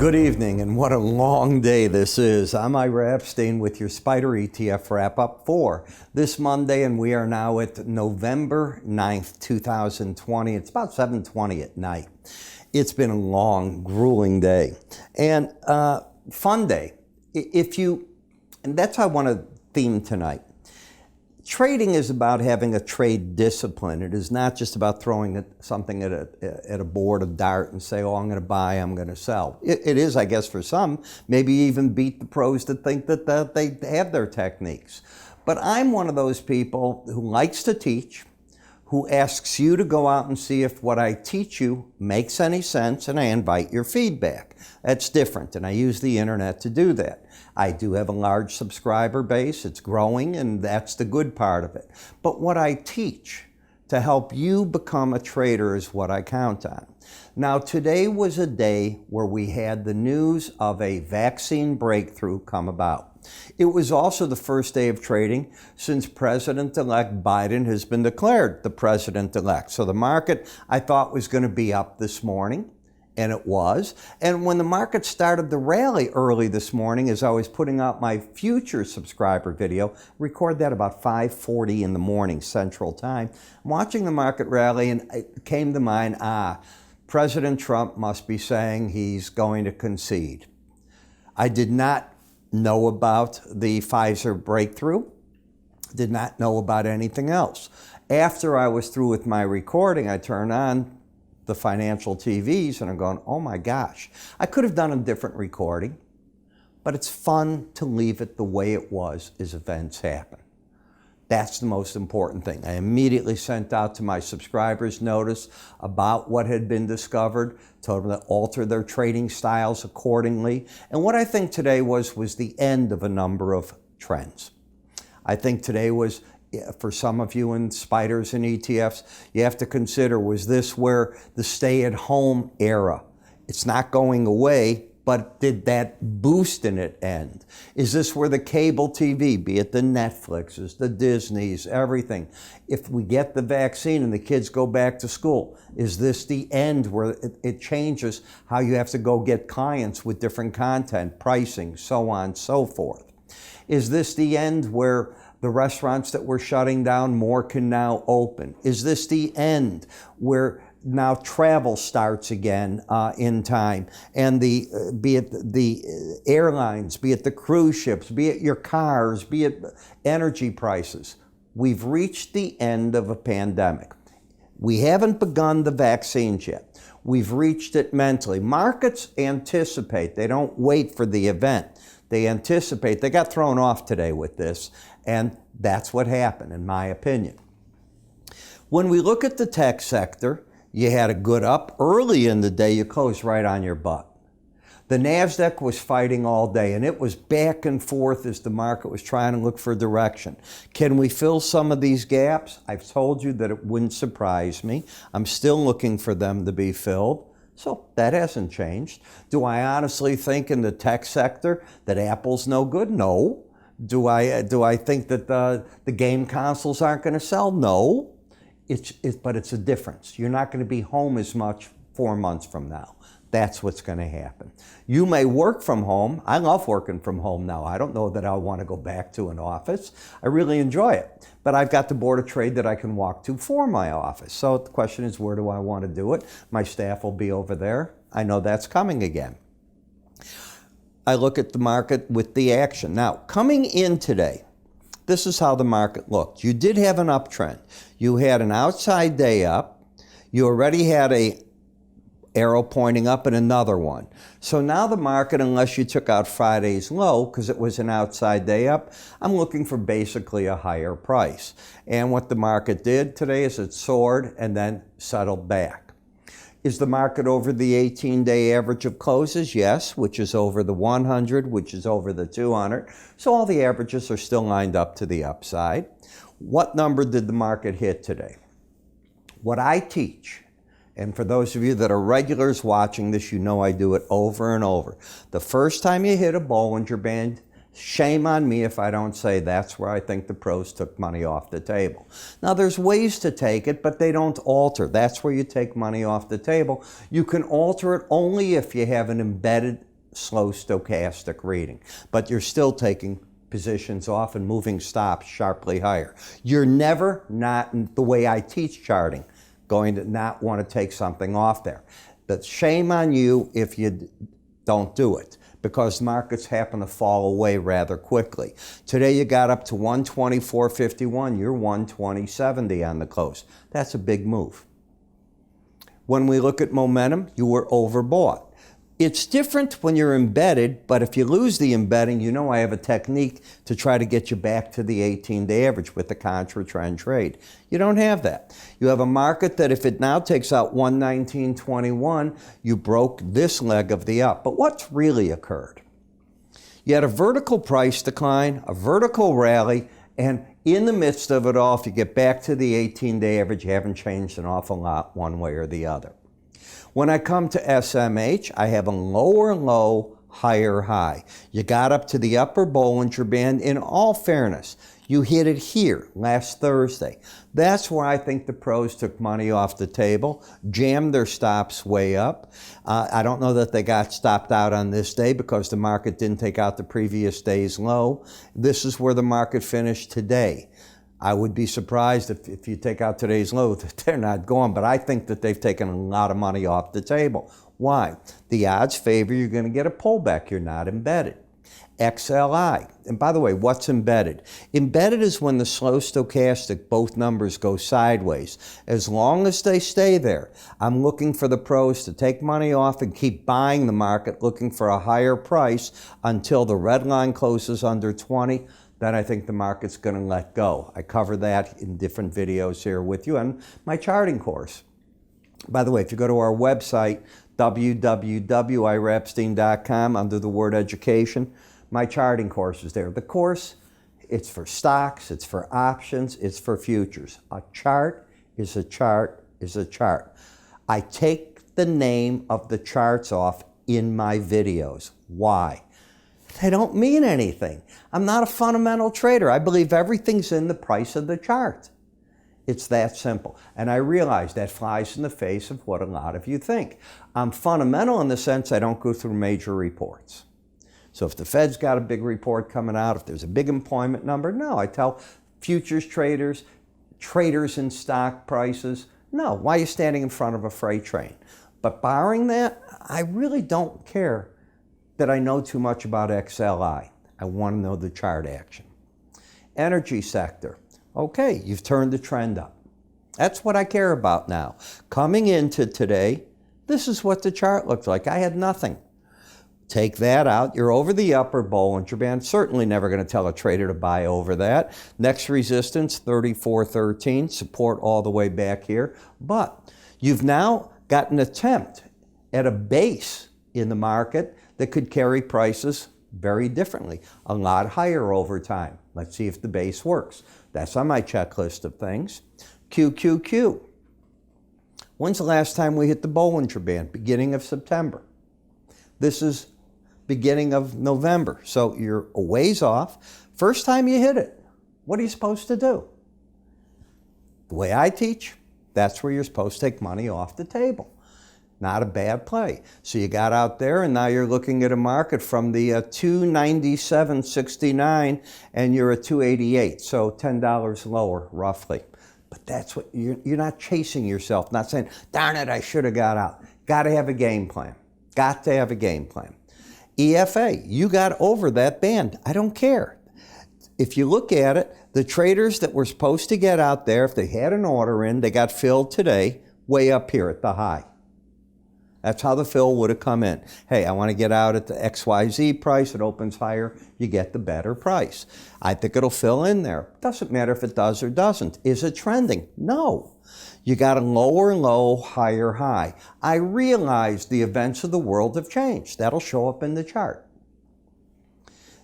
Good evening, and what a long day this is. I'm Ira Epstein with your SPDR ETF wrap-up for this Monday, and we are now at November 9th, 2020. It's about 7:20 at night. It's been a long, grueling day, and fun day. And that's how I want to theme tonight. Trading is about having a trade discipline. It is not just about throwing something at a board of dart and say, oh, I'm going to buy, I'm going to sell. It is, I guess, for some, maybe even beat the pros that think that they have their techniques. But I'm one of those people who likes to teach, who asks you to go out and see if what I teach you makes any sense, and I invite your feedback. That's different, and I use the internet to do that. I do have a large subscriber base. It's growing, and that's the good part of it. But what I teach to help you become a trader is what I count on. Now, today was a day where we had the news of a vaccine breakthrough come about. It was also the first day of trading since President-elect Biden has been declared the president-elect. So the market, I thought, was going to be up this morning. And it was. And when the market started to rally early this morning, as I was putting out my future subscriber video, record that about 5:40 in the morning Central Time, I'm watching the market rally, and it came to mind, President Trump must be saying he's going to concede. I did not know about the Pfizer breakthrough, did not know about anything else. After I was through with my recording, I turned on the financial TVs, and I'm going, oh my gosh. I could have done a different recording, but it's fun to leave it the way it was as events happen. That's the most important thing. I immediately sent out to my subscribers notice about what had been discovered, told them to alter their trading styles accordingly. And what I think today was the end of a number of trends. I think today was, for some of you in SPDRs and ETFs, you have to consider, was this where the stay-at-home era, it's not going away, but did that boost in it end? Is this where the cable TV, be it the Netflixes, the Disneys, everything, if we get the vaccine and the kids go back to school, is this the end where it changes how you have to go get clients with different content, pricing, so on and so forth? Is this the end where the restaurants that were shutting down, more can now open? Is this the end where now travel starts again in time, and be it the airlines, be it the cruise ships, be it your cars, be it energy prices? We've reached the end of a pandemic. We haven't begun the vaccines yet. We've reached it mentally. Markets anticipate. They don't wait for the event. They anticipate. They got thrown off today with this, and that's what happened, in my opinion. When we look at the tech sector, you had a good up. Early in the day, you closed right on your butt. The NASDAQ was fighting all day, and it was back and forth as the market was trying to look for direction. Can we fill some of these gaps? I've told you that it wouldn't surprise me. I'm still looking for them to be filled. So that hasn't changed. Do I honestly think in the tech sector that Apple's no good? No. Do I think that the game consoles aren't going to sell? No. But it's a difference. You're not going to be home as much 4 months from now. That's what's going to happen. You may work from home. I love working from home now. I don't know that I want to go back to an office. I really enjoy it. But I've got the board of trade that I can walk to for my office. So the question is, where do I want to do it? My staff will be over there. I know that's coming again. I look at the market with the action. Now, coming in today, this is how the market looked. You did have an uptrend. You had an outside day up. You already had a arrow pointing up and another one. So now the market, unless you took out Friday's low because it was an outside day up, I'm looking for basically a higher price. And what the market did today is it soared and then settled back. Is the market over the 18-day average of closes? Yes, which is over the 100, which is over the 200. So all the averages are still lined up to the upside. What number did the market hit today? What I teach, and for those of you that are regulars watching this, you know I do it over and over. The first time you hit a Bollinger Band, shame on me if I don't say that's where I think the pros took money off the table. Now there's ways to take it, but they don't alter. That's where you take money off the table. You can alter it only if you have an embedded slow stochastic reading. But you're still taking positions off and moving stops sharply higher. You're never, not the way I teach charting, going to not want to take something off there. But shame on you if you don't do it, because markets happen to fall away rather quickly. Today you got up to 124.51, you're 120.70 on the close. That's a big move. When we look at momentum, you were overbought. It's different when you're embedded, but if you lose the embedding, you know I have a technique to try to get you back to the 18-day average with the contra trend trade. You don't have that. You have a market that if it now takes out 119.21, you broke this leg of the up. But what's really occurred? You had a vertical price decline, a vertical rally, and in the midst of it all, if you get back to the 18-day average, you haven't changed an awful lot one way or the other. When I come to SMH, I have a lower low, higher high. You got up to the upper Bollinger Band. In all fairness, you hit it here last Thursday. That's where I think the pros took money off the table, jammed their stops way up. I don't know that they got stopped out on this day because the market didn't take out the previous day's low. This is where the market finished today. I would be surprised if you take out today's low that they're not going, but I think that they've taken a lot of money off the table. Why? The odds favor you're going to get a pullback. You're not embedded. XLI. And by the way, what's embedded? Embedded is when the slow stochastic, both numbers go sideways. As long as they stay there, I'm looking for the pros to take money off and keep buying the market, looking for a higher price until the red line closes under 20. Then I think the market's going to let go. I cover that in different videos here with you on my charting course. By the way, if you go to our website, www.iraepstein.com, under the word education, my charting course is there. The course, it's for stocks, it's for options, it's for futures. A chart is a chart is a chart. I take the name of the charts off in my videos. Why? They don't mean anything. I'm not a fundamental trader. I believe everything's in the price of the chart. It's that simple. And I realize that flies in the face of what a lot of you think. I'm fundamental in the sense I don't go through major reports. So if the Fed's got a big report coming out, if there's a big employment number, no. I tell futures traders, traders in stock prices, no. Why are you standing in front of a freight train? But barring that, I really don't care that I know too much about XLI. I want to know the chart action. Energy sector. Okay, you've turned the trend up. That's what I care about now. Coming into today, this is what the chart looked like. I had nothing. Take that out. You're over the upper Bollinger Band. Certainly never going to tell a trader to buy over that. Next resistance, 34.13. Support all the way back here. But you've now got an attempt at a base in the market that could carry prices very differently, a lot higher over time. Let's see if the base works. That's on my checklist of things. QQQ. When's the last time we hit the Bollinger Band? Beginning of September. This is beginning of November. So you're a ways off. First time you hit it, what are you supposed to do? The way I teach, that's where you're supposed to take money off the table. Not a bad play. So you got out there and now you're looking at a market from the 297.69 and you're at 288. So $10 lower roughly. But that's what you're not chasing yourself, not saying, darn it, I should have got out. Got to have a game plan. Got to have a game plan. EFA, you got over that band. I don't care. If you look at it, the traders that were supposed to get out there, if they had an order in, they got filled today way up here at the high. That's how the fill would have come in. Hey, I want to get out at the XYZ price. It opens higher. You get the better price. I think it'll fill in there. Doesn't matter if it does or doesn't. Is it trending? No. You got a lower low, higher high. I realize the events of the world have changed. That'll show up in the chart.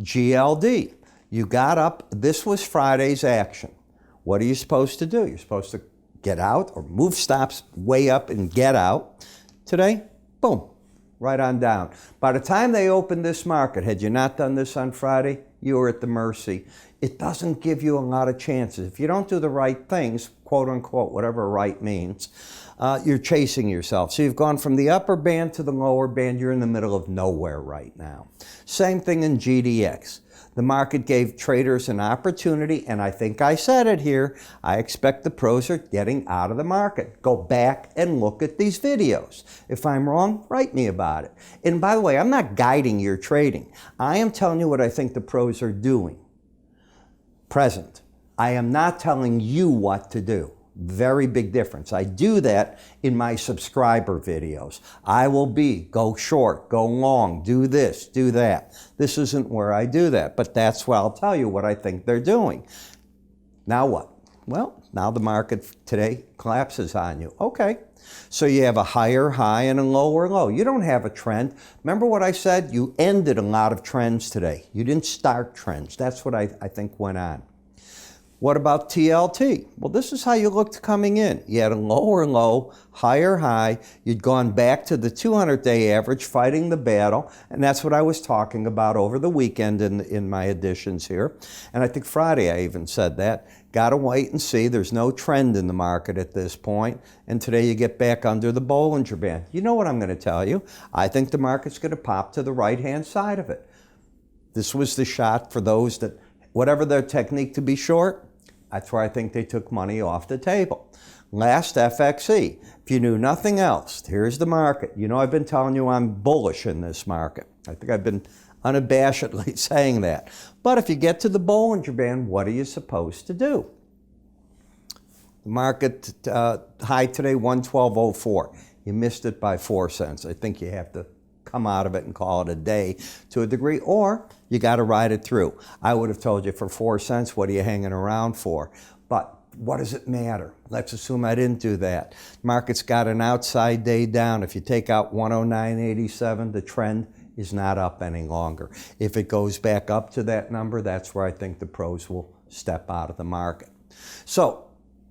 GLD. You got up. This was Friday's action. What are you supposed to do? You're supposed to get out or move stops way up and get out. Today, boom, right on down. By the time they opened this market, had you not done this on Friday, you were at the mercy. It doesn't give you a lot of chances. If you don't do the right things, quote unquote, whatever right means, you're chasing yourself. So you've gone from the upper band to the lower band. You're in the middle of nowhere right now. Same thing in GDX. The market gave traders an opportunity, and I think I said it here, I expect the pros are getting out of the market. Go back and look at these videos. If I'm wrong, write me about it. And by the way, I'm not guiding your trading. I am telling you what I think the pros are doing. Present. I am not telling you what to do. Very big difference. I do that in my subscriber videos. I will go short, go long, do this, do that. This isn't where I do that, but that's where I'll tell you what I think they're doing. Now what? Well, now the market today collapses on you. Okay. So you have a higher high and a lower low. You don't have a trend. Remember what I said? You ended a lot of trends today. You didn't start trends. That's what I think went on. What about TLT? Well, this is how you looked coming in. You had a lower low, higher high. You'd gone back to the 200-day average, fighting the battle, and that's what I was talking about over the weekend in my editions here. And I think Friday I even said that. Got to wait and see. There's no trend in the market at this point. And today you get back under the Bollinger Band. You know what I'm going to tell you? I think the market's going to pop to the right-hand side of it. This was the shot for those that, whatever their technique to be short, that's where I think they took money off the table. Last, FXE. If you knew nothing else, here's the market. You know I've been telling you I'm bullish in this market. I think I've been unabashedly saying that. But if you get to the Bollinger Band, what are you supposed to do? The market high today, 112.04. You missed it by 4 cents. I think you have to come out of it and call it a day to a degree, or you got to ride it through. I would have told you for 4 cents, what are you hanging around for? But what does it matter? Let's assume I didn't do that. Market's got an outside day down. If you take out 109.87, the trend is not up any longer. If it goes back up to that number, that's where I think the pros will step out of the market. So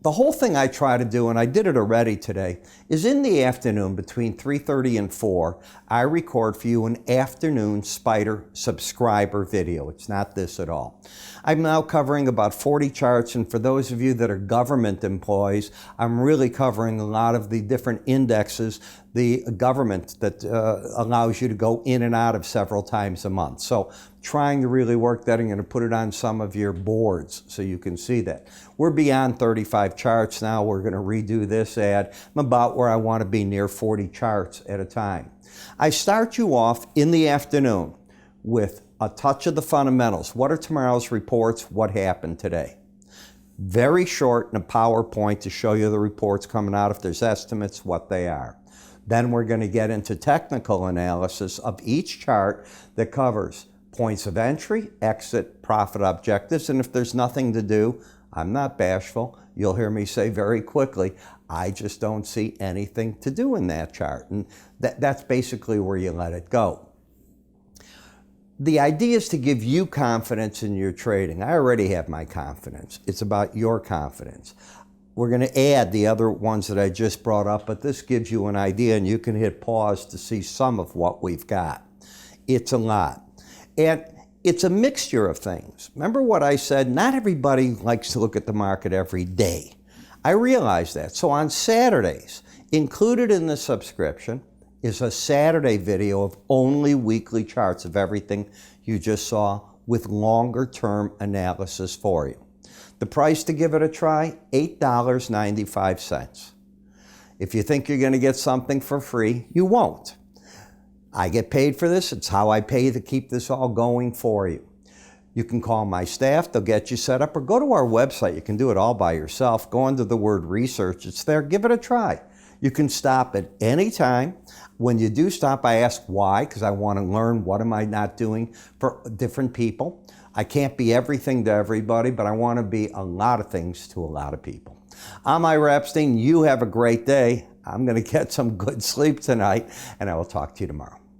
the whole thing I try to do, and I did it already today, is in the afternoon between 3:30 and 4, I record for you an afternoon Spider subscriber video. It's not this at all. I'm now covering about 40 charts, and for those of you that are government employees, I'm really covering a lot of the different indexes, the government that allows you to go in and out of several times a month. So trying to really work that. I'm going to put it on some of your boards so you can see that. We're beyond 35 charts now. We're going to redo this ad. I'm about where I want to be, near 40 charts at a time. I start you off in the afternoon with a touch of the fundamentals. What are tomorrow's reports? What happened today? Very short in a PowerPoint to show you the reports coming out, if there's estimates, what they are. Then we're going to get into technical analysis of each chart that covers points of entry, exit, profit objectives, and if there's nothing to do, I'm not bashful. You'll hear me say very quickly, I just don't see anything to do in that chart. And that's basically where you let it go. The idea is to give you confidence in your trading. I already have my confidence. It's about your confidence. We're going to add the other ones that I just brought up, but this gives you an idea, and you can hit pause to see some of what we've got. It's a lot. And it's a mixture of things. Remember what I said? Not everybody likes to look at the market every day. I realize that. So on Saturdays, included in the subscription is a Saturday video of only weekly charts of everything you just saw with longer term analysis for you. The price to give it a try, $8.95. If you think you're going to get something for free, you won't. I get paid for this. It's how I pay to keep this all going for you. You can call my staff. They'll get you set up, or go to our website. You can do it all by yourself. Go under the word research. It's there. Give it a try. You can stop at any time. When you do stop, I ask why, because I want to learn what am I not doing for different people. I can't be everything to everybody, but I want to be a lot of things to a lot of people. I'm Ira Epstein. You have a great day. I'm going to get some good sleep tonight, and I will talk to you tomorrow.